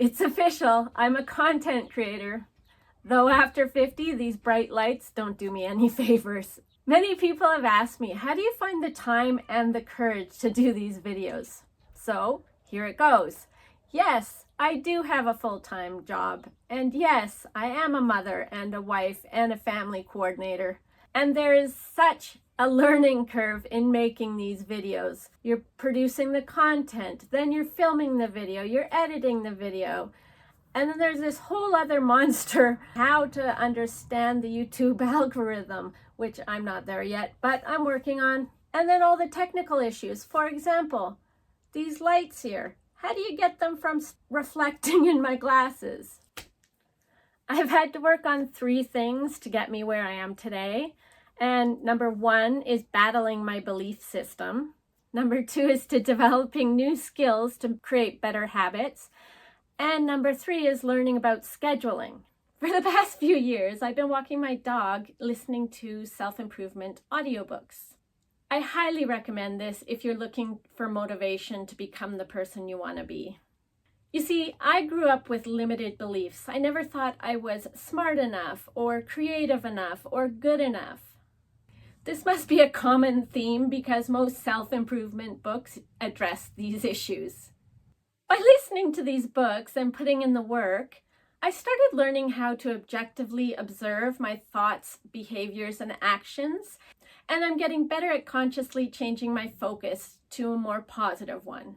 It's official, I'm a content creator. Though after 50, these bright lights don't do me any favors. Many people have asked me, how do you find the time and the courage to do these videos? So here it goes. Yes, I do have a full-time job. And yes, I am a mother and a wife and a family coordinator. And there is such a learning curve in making these videos. You're producing the content, then you're filming the video, you're editing the video. And then there's this whole other monster, how to understand the YouTube algorithm, which I'm not there yet, but I'm working on. And then all the technical issues. For example, these lights here. How do you get them from reflecting in my glasses? I've had to work on 3 things to get me where I am today. And number 1 is battling my belief system. Number 2 is to developing new skills to create better habits. And number 3 is learning about scheduling. For the past few years, I've been walking my dog listening to self-improvement audiobooks. I highly recommend this if you're looking for motivation to become the person you want to be. You see, I grew up with limited beliefs. I never thought I was smart enough or creative enough or good enough. This must be a common theme because most self-improvement books address these issues. By listening to these books and putting in the work, I started learning how to objectively observe my thoughts, behaviors, and actions, and I'm getting better at consciously changing my focus to a more positive one.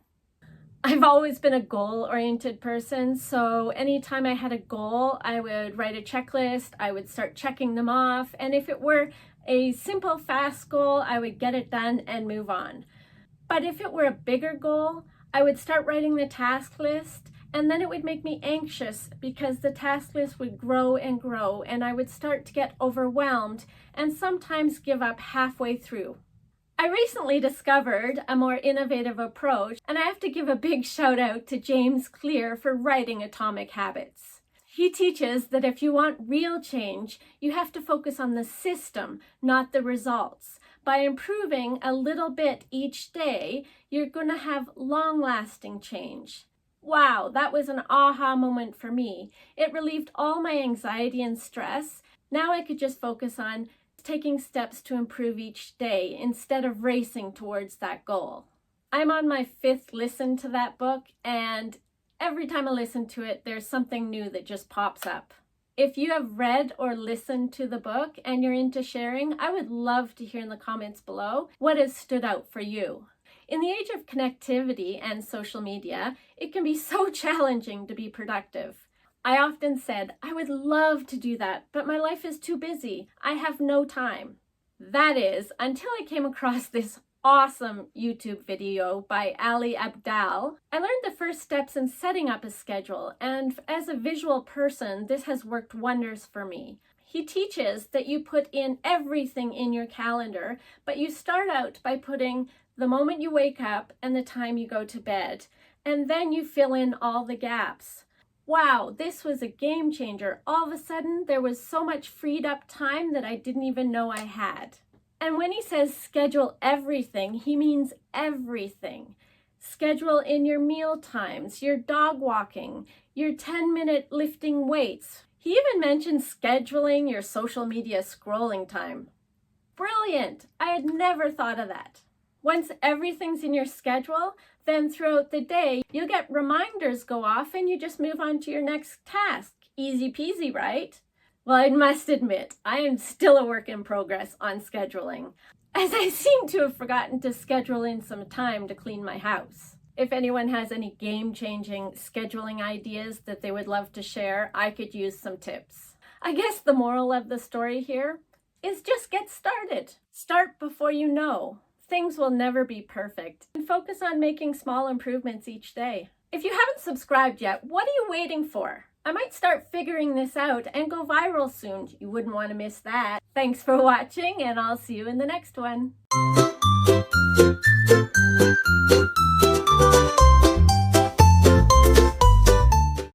I've always been a goal-oriented person, so anytime I had a goal, I would write a checklist, I would start checking them off, and if it were a simple, fast goal, I would get it done and move on. But if it were a bigger goal, I would start writing the task list, and then it would make me anxious because the task list would grow and grow, and I would start to get overwhelmed and sometimes give up halfway through. I recently discovered a more innovative approach, and I have to give a big shout out to James Clear for writing Atomic Habits. He teaches that if you want real change, you have to focus on the system, not the results. By improving a little bit each day, you're going to have long-lasting change. Wow, that was an aha moment for me. It relieved all my anxiety and stress. Now I could just focus on taking steps to improve each day instead of racing towards that goal. I'm on my 5th listen to that book, and every time I listen to it, there's something new that just pops up. If you have read or listened to the book and you're into sharing, I would love to hear in the comments below what has stood out for you. In the age of connectivity and social media, it can be so challenging to be productive. I often said, I would love to do that, but my life is too busy. I have no time. That is, until I came across this awesome YouTube video by Ali Abdal. I learned the first steps in setting up a schedule, and as a visual person, this has worked wonders for me. He teaches that you put in everything in your calendar, but you start out by putting the moment you wake up and the time you go to bed, and then you fill in all the gaps. Wow, this was a game changer. All of a sudden, there was so much freed up time that I didn't even know I had. And when he says schedule everything, he means everything. Schedule in your meal times, your dog walking, your 10-minute lifting weights. He even mentioned scheduling your social media scrolling time. Brilliant! I had never thought of that. Once everything's in your schedule, then throughout the day, you'll get reminders go off and you just move on to your next task. Easy peasy, right? Well, I must admit, I am still a work in progress on scheduling, as I seem to have forgotten to schedule in some time to clean my house. If anyone has any game-changing scheduling ideas that they would love to share, I could use some tips. I guess the moral of the story here is just get started. Start before you know. Things will never be perfect, and focus on making small improvements each day. If you haven't subscribed yet, what are you waiting for? I might start figuring this out and go viral soon. You wouldn't want to miss that. Thanks for watching, and I'll see you in the next one.